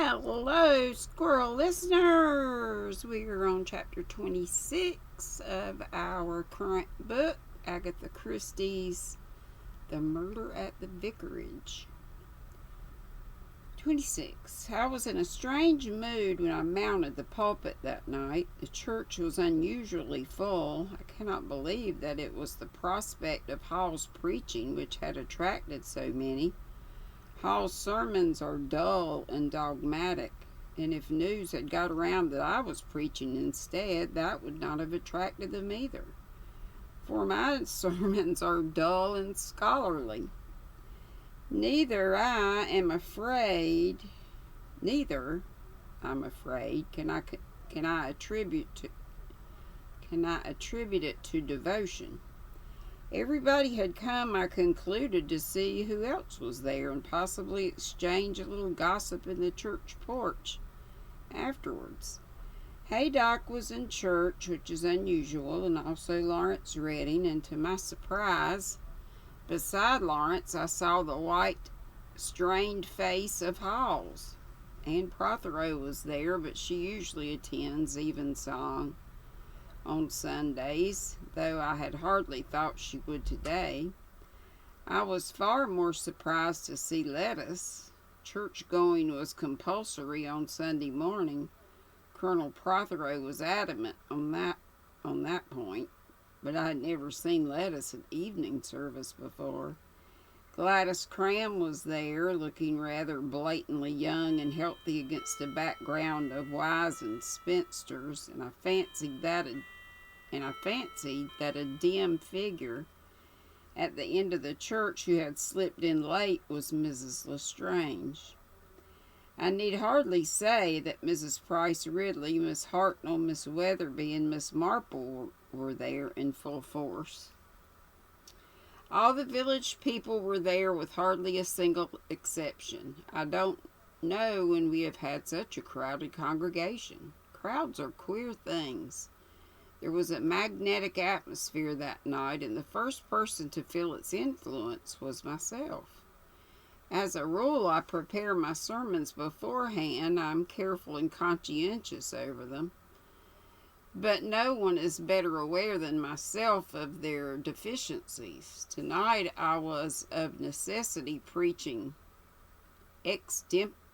Hello, squirrel listeners! We are on chapter 26 of our current book, Agatha Christie's The Murder at the Vicarage. 26. I was in a strange mood when I mounted the pulpit that night. The church was unusually full. I cannot believe that it was the prospect of Hall's preaching which had attracted so many. Hall's sermons are dull and dogmatic, and if news had got around that I was preaching instead, that would not have attracted them either. For my sermons are dull and scholarly. Neither, I'm afraid, can I attribute it to devotion. Everybody had come, I concluded, to see who else was there and possibly exchange a little gossip in the church porch afterwards. Haydock was in church, which is unusual, and also Lawrence Redding, and to my surprise, beside Lawrence, I saw the white, strained face of Halls. Anne Prothero was there, but she usually attends evensong on Sundays, though I had hardly thought she would today. I was far more surprised to see Lettuce. Church-going was compulsory on Sunday morning. Colonel Prothero was adamant on that point, but I had never seen Lettuce at evening service before. Gladys Cram was there, looking rather blatantly young and healthy against a background of wizened spinsters, and I fancied that a dim figure at the end of the church who had slipped in late was Mrs. Lestrange. I need hardly say that Mrs. Price Ridley, Miss Hartnell, Miss Weatherby, and Miss Marple were there in full force. All the village people were there with hardly a single exception. I don't know when we have had such a crowded congregation. Crowds are queer things. There was a magnetic atmosphere that night, and the first person to feel its influence was myself. As a rule, I prepare my sermons beforehand. I'm careful and conscientious over them. But no one is better aware than myself of their deficiencies. Tonight I was of necessity preaching extempore.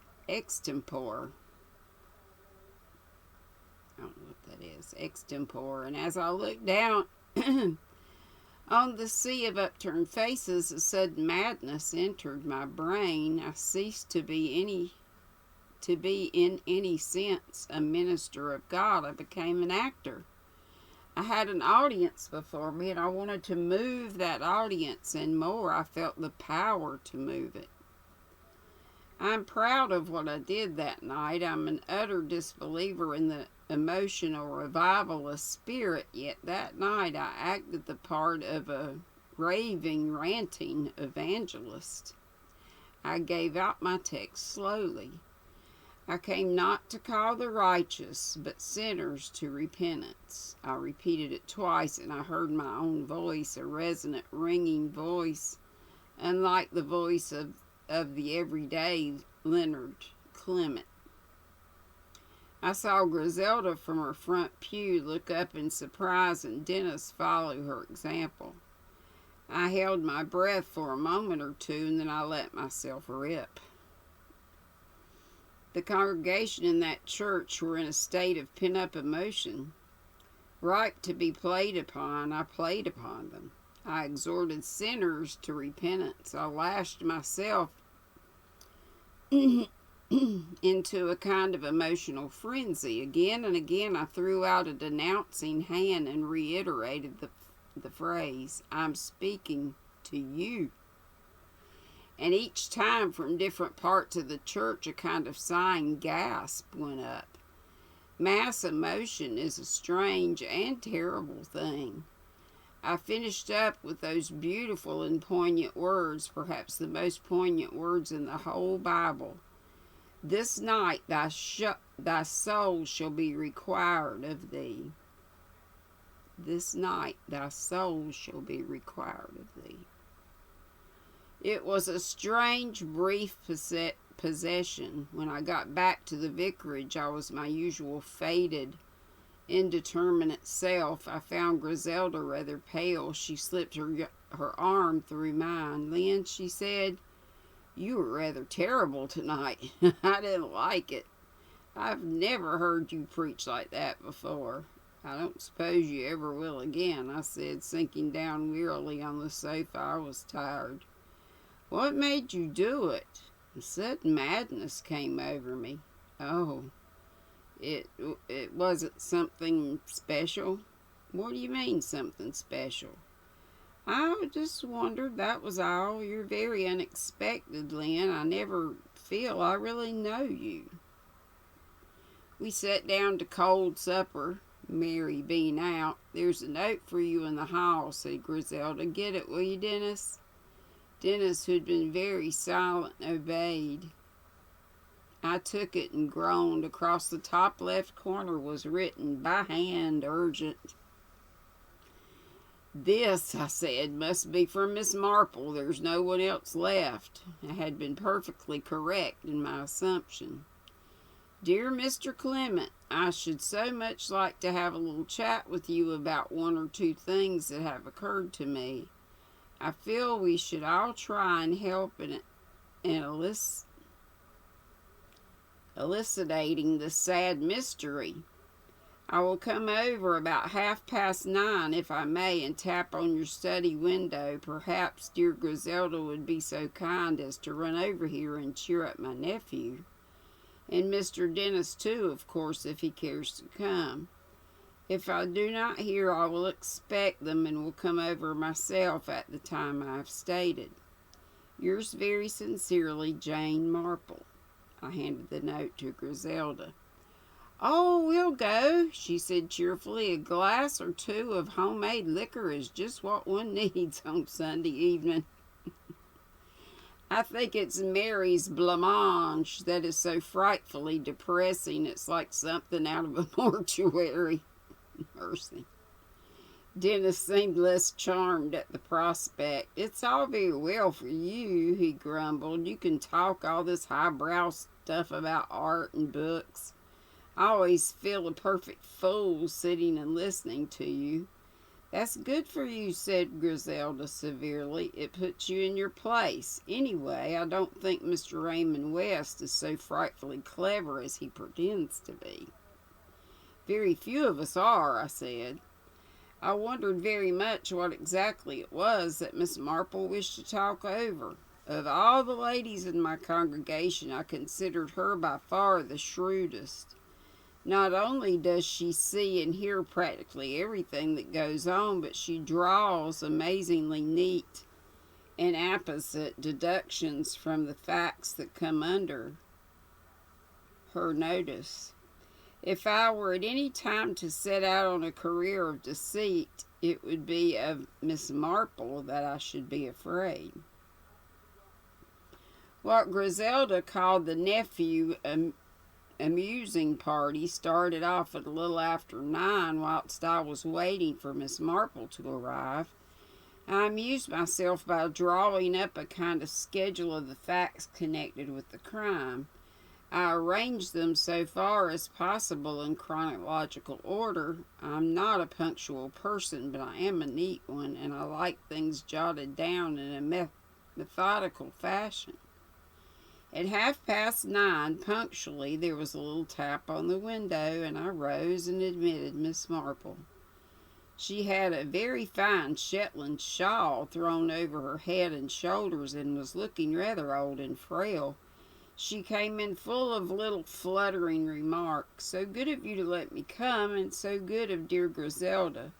I don't know what that is, extempore, and as I looked down on the sea of upturned faces, a sudden madness entered my brain. I ceased to be in any sense a minister of God. I became an actor. I had an audience before me, and I wanted to move that audience, and more, I felt the power to move it. I'm proud of what I did that night. I'm an utter disbeliever in the emotional revivalist spirit, yet that night I acted the part of a raving, ranting evangelist. I gave out my text slowly. I came not to call the righteous, but sinners to repentance. I repeated it twice, and I heard my own voice, a resonant, ringing voice, unlike the voice of the everyday Leonard Clement. I saw Griselda from her front pew look up in surprise, and Dennis follow her example. I held my breath for a moment or two, and then I let myself rip. The congregation in that church were in a state of pent-up emotion. Ripe to be played upon, I played upon them. I exhorted sinners to repentance. I lashed myself into a kind of emotional frenzy. Again and again I threw out a denouncing hand and reiterated the phrase, I'm speaking to you. And each time from different parts of the church a kind of sighing gasp went up. Mass emotion is a strange and terrible thing. I finished up with those beautiful and poignant words, perhaps the most poignant words in the whole Bible. This night thy soul shall be required of thee. This night thy soul shall be required of thee. It was a strange, brief possession. When I got back to the vicarage, I was my usual faded, indeterminate self. I found Griselda rather pale. She slipped her arm through mine. "Lynn," she said, "you were rather terrible tonight." I didn't like it. "I've never heard you preach like that before." "I don't suppose you ever will again," I said, sinking down wearily on the sofa. I was tired. "What made you do it?" A sudden madness came over me. "Oh, it wasn't something special." "What do you mean, something special?" "I just wondered, that was all. You're very unexpected, Lynn. I never feel I really know you." We sat down to cold supper, Mary being out. "There's a note for you in the hall," said Griselda. "Get it, will you, Dennis?" Dennis, who'd been very silent, obeyed. I took it and groaned. Across the top left corner was written, "By hand, urgent." "This," I said, "must be from Miss Marple. There's no one else left." I had been perfectly correct in my assumption. "Dear Mr. Clement, I should so much like to have a little chat with you about one or two things that have occurred to me. I feel we should all try and help in elucidating the sad mystery. I will come over about 9:30, if I may, and tap on your study window. Perhaps dear Griselda would be so kind as to run over here and cheer up my nephew. And Mr. Dennis, too, of course, if he cares to come. If I do not hear, I will expect them and will come over myself at the time I have stated. Yours very sincerely, Jane Marple." I handed the note to Griselda. "Oh, we'll go," she said cheerfully. "A glass or two of homemade liquor is just what one needs on Sunday evening." "I think it's Mary's blancmange that is so frightfully depressing. It's like something out of a mortuary." Mercy. Dennis seemed less charmed at the prospect. "It's all very well for you," he grumbled. "You can talk all this highbrow stuff about art and books. I always feel a perfect fool sitting and listening to you." "That's good for you," said Griselda severely. "It puts you in your place. Anyway, I don't think Mr. Raymond West is so frightfully clever as he pretends to be." "Very few of us are," I said. I wondered very much what exactly it was that Miss Marple wished to talk over. Of all the ladies in my congregation, I considered her by far the shrewdest. Not only does she see and hear practically everything that goes on, but she draws amazingly neat and apposite deductions from the facts that come under her notice. If I were at any time to set out on a career of deceit, it would be of Miss Marple that I should be afraid. What Griselda called the nephew amusing party started off at a little after 9 whilst I was waiting for Miss Marple to arrive. I amused myself by drawing up a kind of schedule of the facts connected with the crime. I arranged them so far as possible in chronological order. I'm not a punctual person, but I am a neat one, and I like things jotted down in a methodical fashion. At 9:30, punctually, there was a little tap on the window, and I rose and admitted Miss Marple. She had a very fine Shetland shawl thrown over her head and shoulders, and was looking rather old and frail. She came in full of little fluttering remarks. "So good of you to let me come, and so good of dear Griselda.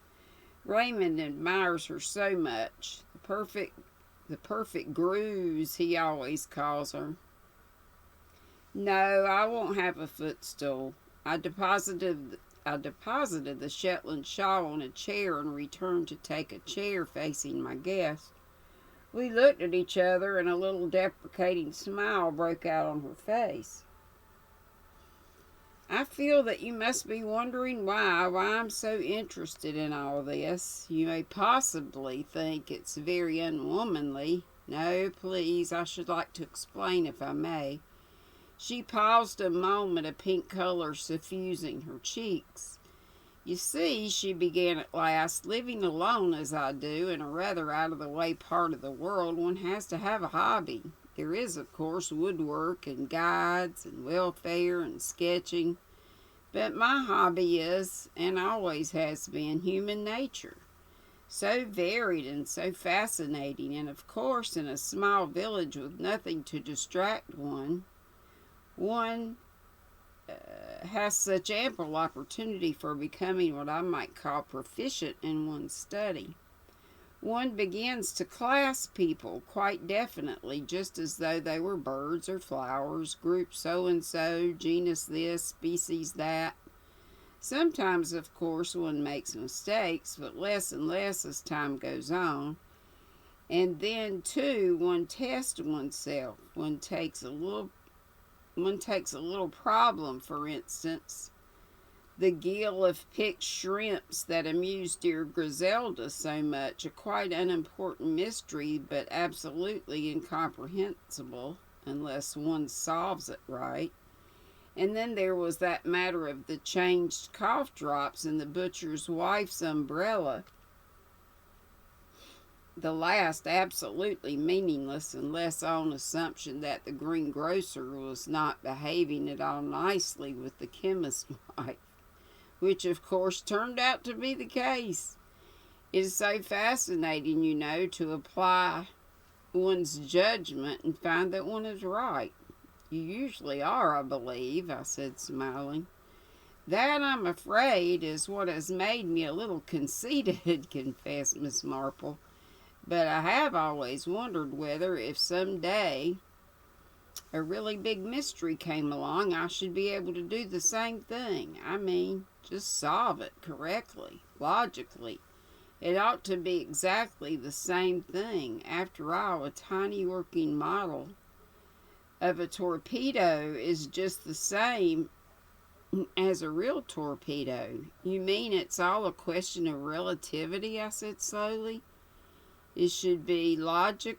Raymond admires her so much. The perfect grooze, he always calls her." "No, I won't have a footstool." I deposited the Shetland shawl on a chair and returned to take a chair facing my guest. We looked at each other, and a little deprecating smile broke out on her face. "I feel that you must be wondering why I'm so interested in all this. You may possibly think it's very unwomanly. No, please, I should like to explain if I may. She paused a moment, a pink color suffusing her cheeks. You see, she began at last, living alone as I do in a rather out-of-the-way part of the world, one has to have a hobby. There is, of course, woodwork and guides and welfare and sketching. But my hobby is, and always has been, human nature. So varied and so fascinating, and of course in a small village with nothing to distract one has such ample opportunity for becoming what I might call proficient in one's study. One begins to class people quite definitely, just as though they were birds or flowers, group so-and-so, genus this, species that. Sometimes, of course, one makes mistakes, but less and less as time goes on. And then, too, one tests oneself. One takes a little problem, for instance, the gill of picked shrimps that amused dear Griselda so much, a quite unimportant mystery, but absolutely incomprehensible unless one solves it right. And then there was that matter of the changed cough drops in the butcher's wife's umbrella. The last absolutely meaningless, unless on assumption that the greengrocer was not behaving at all nicely with the chemist's wife, which of course turned out to be the case. It is so fascinating, you know, to apply one's judgment and find that one is right. You usually are, I believe, I said, smiling. That, I'm afraid, is what has made me a little conceited, confessed Miss Marple. But I have always wondered whether, if some day a really big mystery came along, I should be able to do the same thing. I mean, just solve it correctly, logically. It ought to be exactly the same thing. After all, a tiny working model of a torpedo is just the same as a real torpedo. You mean it's all a question of relativity? I said slowly. It should be logically,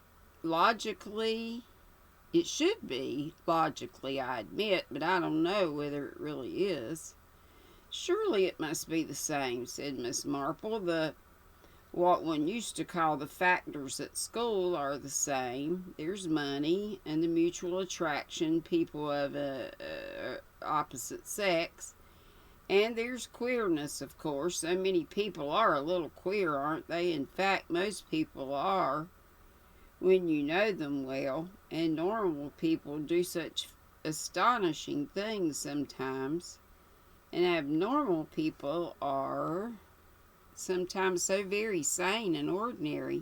I admit, but I don't know whether it really is. Surely it must be the same, said Miss Marple. What one used to call the factors at school are the same. There's money and the mutual attraction, people of opposite sex. And there's queerness, of course. So many people are a little queer, aren't they? In fact, most people are, when you know them well. And normal people do such astonishing things sometimes. And abnormal people are sometimes so very sane and ordinary.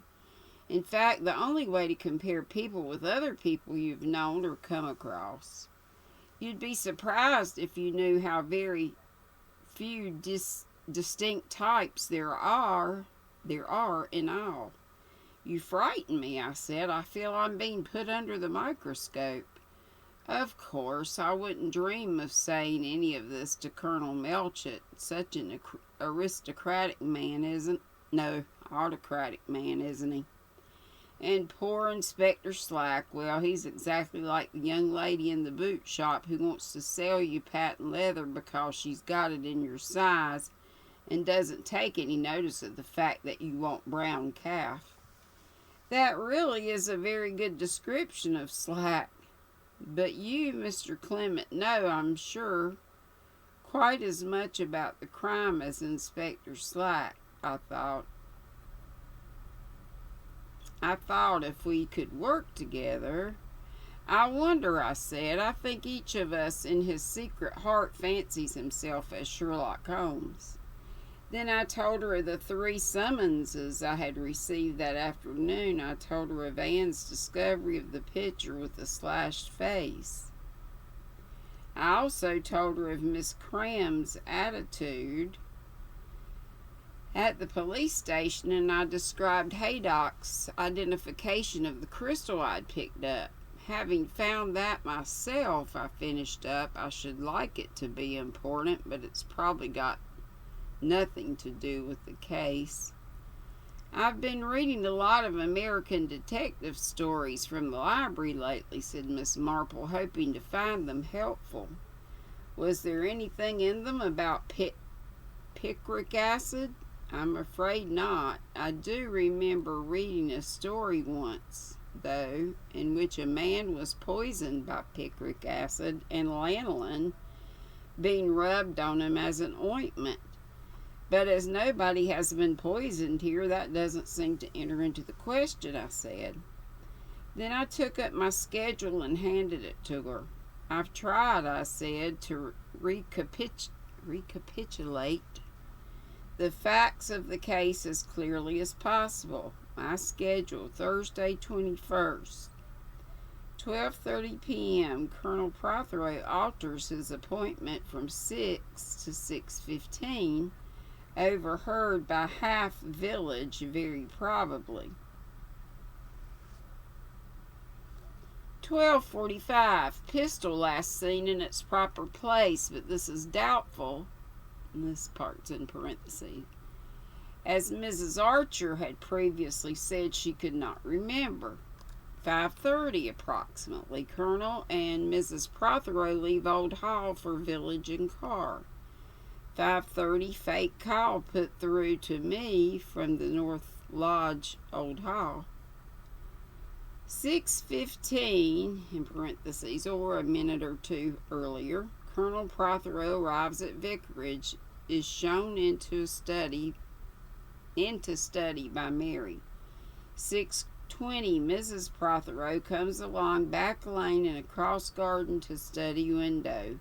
In fact, the only way to compare people with other people you've known or come across. You'd be surprised if you knew how very few distinct types there are in all. You frighten me, I said. I feel I'm being put under the microscope. Of course, I wouldn't dream of saying any of this to Colonel Melchett. Such an autocratic man, isn't he? And poor Inspector Slack, well, he's exactly like the young lady in the boot shop who wants to sell you patent leather because she's got it in your size and doesn't take any notice of the fact that you want brown calf. That really is a very good description of Slack. But you, Mr. Clement, know, I'm sure, quite as much about the crime as Inspector Slack, I thought. If we could work together. I wonder, I said. I think each of us in his secret heart fancies himself as Sherlock Holmes. Then I told her of the 3 summonses I had received that afternoon. I told her of Anne's discovery of the picture with the slashed face. I also told her of Miss Cram's attitude at the police station, and I described Haydock's identification of the crystal I'd picked up. Having found that myself, I finished up, I should like it to be important, but it's probably got nothing to do with the case. I've been reading a lot of American detective stories from the library lately, said Miss Marple, hoping to find them helpful. Was there anything in them about picric acid? I'm afraid not. I do remember reading a story once, though, in which a man was poisoned by picric acid and lanolin being rubbed on him as an ointment. But as nobody has been poisoned here, that doesn't seem to enter into the question, I said. Then I took up my schedule and handed it to her. I've tried, I said, to recapitulate the facts of the case as clearly as possible. My schedule, Thursday 21st, 12:30 p.m. Colonel Prothero alters his appointment from 6 to 6:15, overheard by half village, very probably. 12:45, pistol last seen in its proper place, but this is doubtful. And this part's in parentheses, as Mrs. Archer had previously said she could not remember. 5:30 approximately, Colonel and Mrs. Prothero leave Old Hall for village and car. 5:30, fake call put through to me from the North Lodge, Old Hall. 6:15, in parentheses, or a minute or two earlier, Colonel Prothero arrives at Vicarage, is shown into study by Mary. 6:20, Mrs. Prothero comes along back lane and across garden to study window.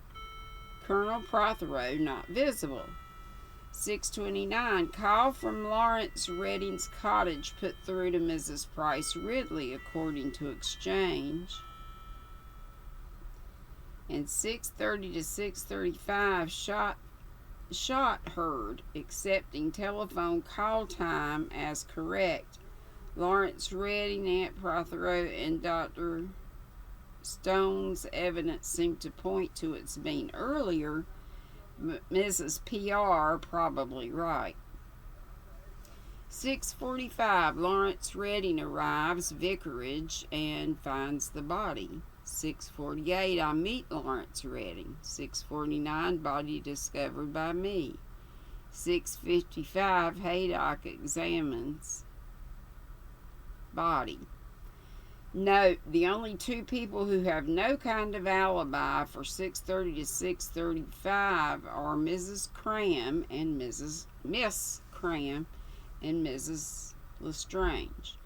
Colonel Prothero not visible. 6:29, call from Lawrence Redding's cottage put through to Mrs. Price Ridley, according to exchange. And 6:30 to 6:35, shot heard, accepting telephone call time as correct. Lawrence Redding, Aunt Prothero, and Dr. Stone's evidence seemed to point to its being earlier, but Mrs. PR probably right. 6:45, Lawrence Redding arrives Vicarage and finds the body. 6:48, I meet Lawrence Redding. 6:49, body discovered by me. 6:55, Haydock examines body. Note, the only two people who have no kind of alibi for 6:30 to 6:35 are Miss Cram and Mrs. Lestrange.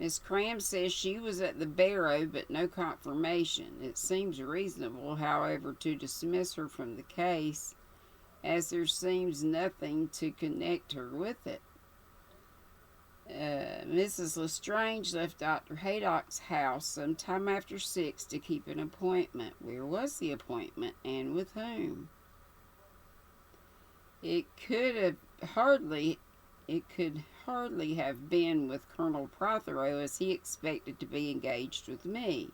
Miss Cram says she was at the barrow, but no confirmation. It seems reasonable, however, to dismiss her from the case, as there seems nothing to connect her with it. Mrs. Lestrange left Dr. Haydock's house sometime after 6 to keep an appointment. Where was the appointment, and with whom? It could hardly have been with Colonel Prothero, as he expected to be engaged with me.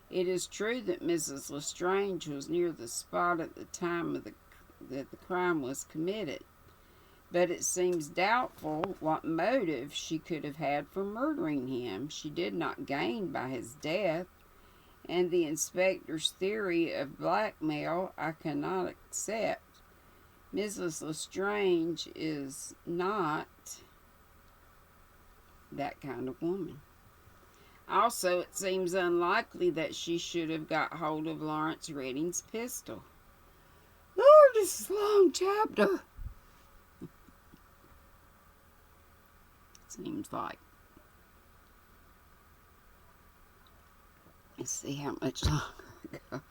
It is true that Mrs. Lestrange was near the spot at the time that the crime was committed, but it seems doubtful what motive she could have had for murdering him. She did not gain by his death, and the inspector's theory of blackmail I cannot accept. Mrs. Lestrange is not that kind of woman. Also, it seems unlikely that she should have got hold of Lawrence Redding's pistol. Lord, this is a long chapter. Seems like. Let's see how much longer I got.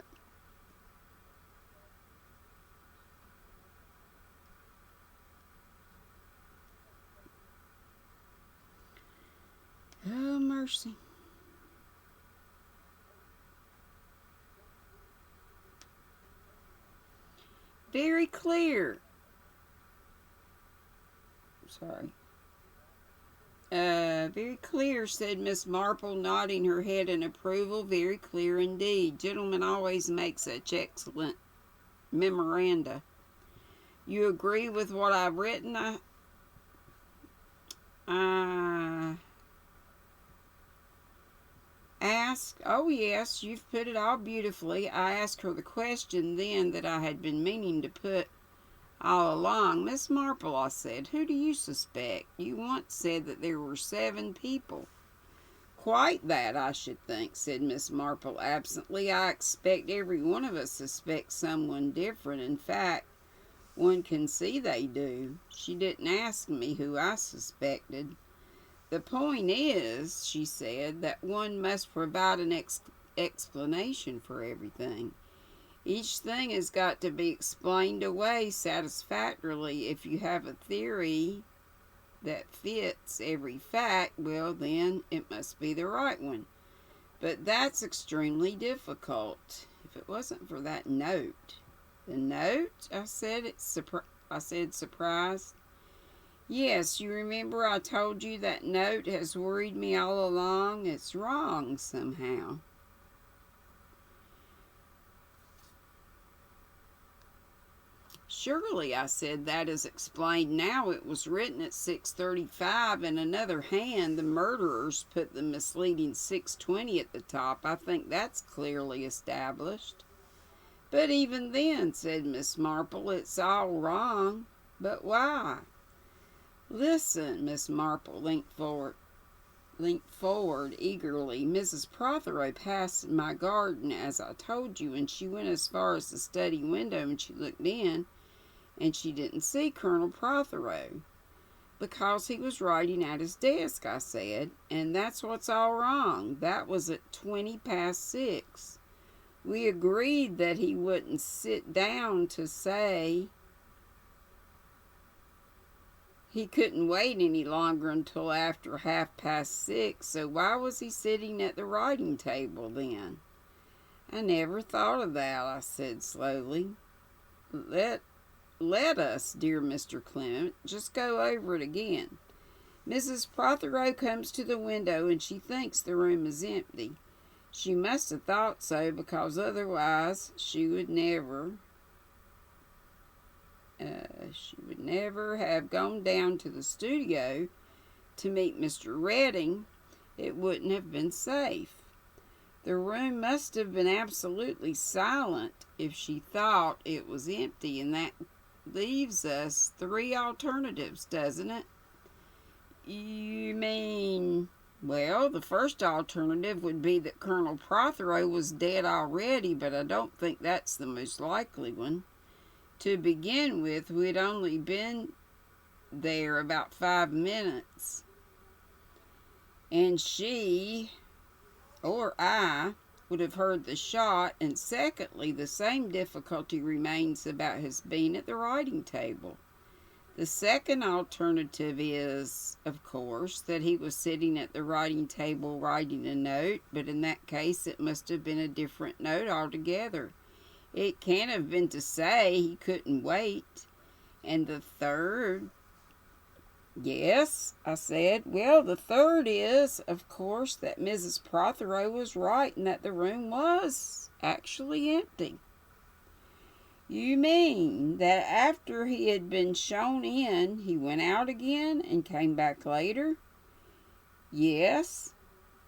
Oh, mercy. Very clear. Sorry. Very clear, said Miss Marple, nodding her head in approval. Very clear indeed. Gentlemen always make such excellent memoranda. You agree with what I've written? I asked, "Oh, yes, you've put it all beautifully." I asked her the question then that I had been meaning to put all along. "Miss Marple," I said, "who do you suspect? You once said that there were 7 people." "Quite that, I should think," said Miss Marple absently. "I expect every one of us suspects someone different. In fact, one can see they do." She didn't ask me who I suspected. "The point is," she said, "that one must provide an explanation for everything. Each thing has got to be explained away satisfactorily. If you have a theory that fits every fact, well, then it must be the right one. But that's extremely difficult. If it wasn't for that note." "The note?" I said, surprised. "Yes, you remember I told you that note has worried me all along. It's wrong somehow." "Surely," I said, "that is explained now. It was written at 6:35. In another hand, the murderers put the misleading 6:20 at the top. I think that's clearly established." "But even then," said Miss Marple, "it's all wrong." "But why?" "Listen." Miss Marple leant forward eagerly. "Mrs. Prothero passed in my garden, as I told you, and she went as far as the study window, and she looked in, and she didn't see Colonel Prothero." "Because he was writing at his desk," I said, "and that's what's all wrong. That was at 20 past 6. We agreed that he wouldn't sit down to say he couldn't wait any longer until after 6:30, so why was he sitting at the writing table then?" "I never thought of that," I said slowly. Let us, dear Mr. Clement, just go over it again. Mrs. Prothero comes to the window and she thinks the room is empty. She must have thought so, because otherwise she would never have gone down to the studio to meet Mr. Redding. It wouldn't have been safe. The room must have been absolutely silent if she thought it was empty, and that leaves us 3 alternatives, doesn't it?" "You mean..." "Well, the first alternative would be that Colonel Prothero was dead already, but I don't think that's the most likely one. To begin with, we'd only been there about 5 minutes, and she, or I, would have heard the shot, and secondly, the same difficulty remains about his being at the writing table. The second alternative is, of course, that he was sitting at the writing table writing a note, but in that case it must have been a different note altogether. It can't have been to say he couldn't wait. And the third..." "Yes," I said. "Well, the third is, of course, that Mrs. Prothero was right and that the room was actually empty." "You mean that after he had been shown in, he went out again and came back later?" "Yes."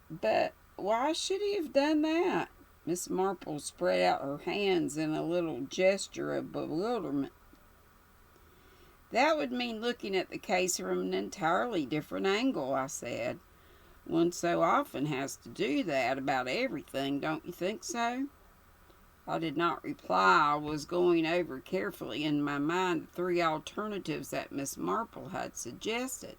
"But why should he have done that?" Miss Marple spread out her hands in a little gesture of bewilderment. "That would mean looking at the case from an entirely different angle," I said. "One so often has to do that about everything, don't you think so?" I did not reply. I was going over carefully in my mind the 3 alternatives that Miss Marple had suggested.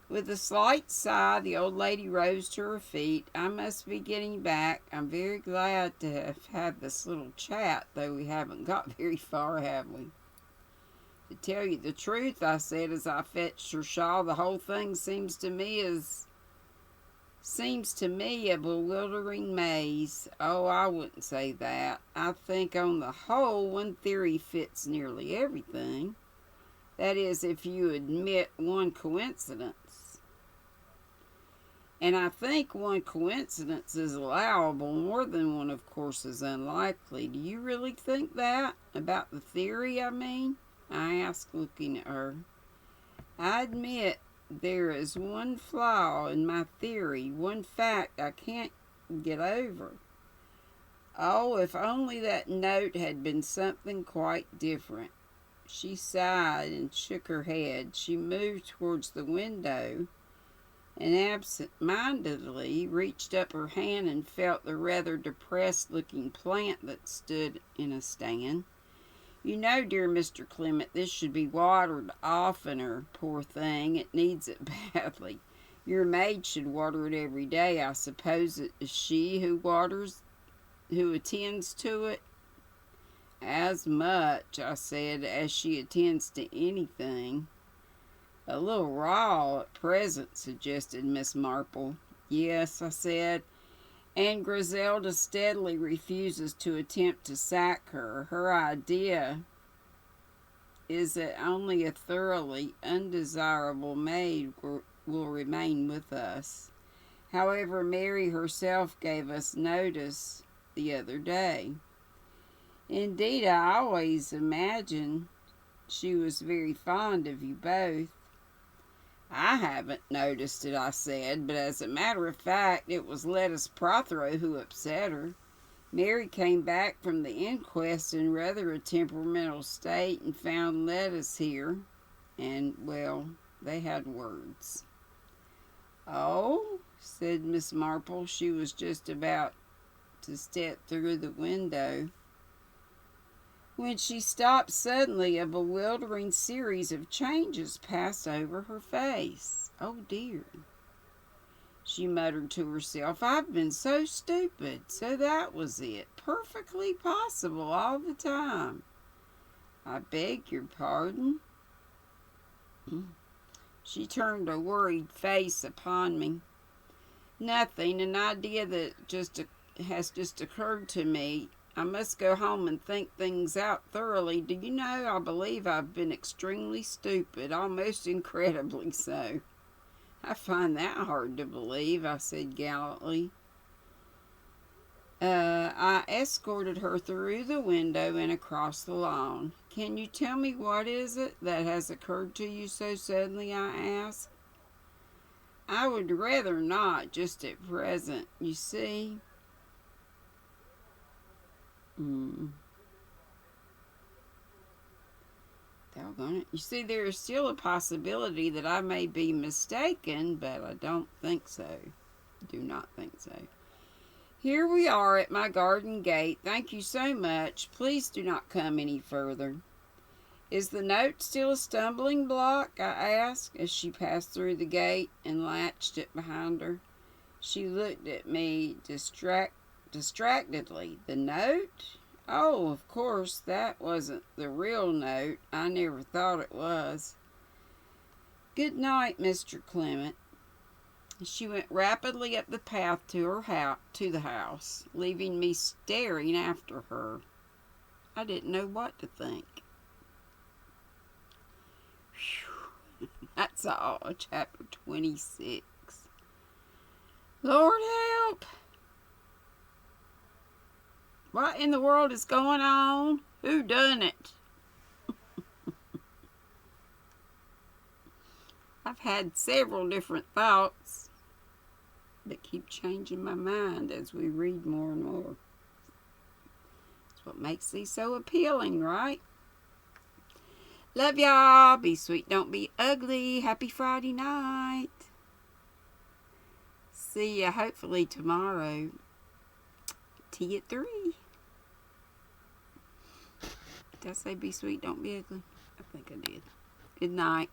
With a slight sigh, the old lady rose to her feet. "I must be getting back. I'm very glad to have had this little chat, though we haven't got very far, have we?" "To tell you the truth," I said as I fetched her shawl, "the whole thing seems to me a bewildering maze." "Oh, I wouldn't say that. I think on the whole one theory fits nearly everything. That is, if you admit one coincidence. And I think one coincidence is allowable. More than one, of course, is unlikely. Do you really think that? About the theory, I mean?" I asked, looking at her. "I admit there is one flaw in my theory, one fact I can't get over. Oh, if only that note had been something quite different. She sighed and shook her head. She moved towards the window and absent-mindedly reached up her hand and felt the rather depressed-looking plant that stood in a stand. You know, dear Mr. Clement, this should be watered oftener, poor thing. It needs it badly. Your maid should water it every day. I suppose it is she who attends to it? As much, I said, as she attends to anything. A little raw at present, suggested Miss Marple. Yes, I said, and Griselda steadily refuses to attempt to sack her. Her idea is that only a thoroughly undesirable maid will remain with us. However, Mary herself gave us notice the other day. Indeed, I always imagined she was very fond of you both. I haven't noticed it, I said, but as a matter of fact, it was Lettuce Prothero who upset her. Mary came back from the inquest in rather a temperamental state and found Lettuce here, and, well, they had words. Oh, said Miss Marple. She was just about to step through the window when she stopped suddenly. A bewildering series of changes passed over her face. Oh, dear, she muttered to herself. I've been so stupid. So that was it. Perfectly possible all the time. I beg your pardon. She turned a worried face upon me. Nothing, an idea that has just occurred to me. I must go home and think things out thoroughly. Do you know, I believe I've been extremely stupid, almost incredibly so. I find that hard to believe, I said gallantly. I escorted her through the window and across the lawn. Can you tell me what is it that has occurred to you so suddenly, I asked. I would rather not, just at present. You see... Doggone it. You see, there is still a possibility that I may be mistaken, but I don't think so. Do not think so. Here we are at my garden gate. Thank you so much. Please do not come any further. Is the note still a stumbling block? I asked as she passed through the gate and latched it behind her. She looked at me distractedly. The note? Oh, of course, that wasn't the real note. I never thought it was. Good night, Mr. Clement. She went rapidly up the path to the house, leaving me staring after her. I didn't know what to think. Whew. That's all. Chapter 26. Lord help! What in the world is going on? Who done it? I've had several different thoughts that keep changing my mind as we read more and more. That's what makes these so appealing, right? Love y'all. Be sweet, don't be ugly. Happy Friday night. See ya hopefully tomorrow. Tea at 3. Did I say be sweet, don't be ugly? I think I did. Good night.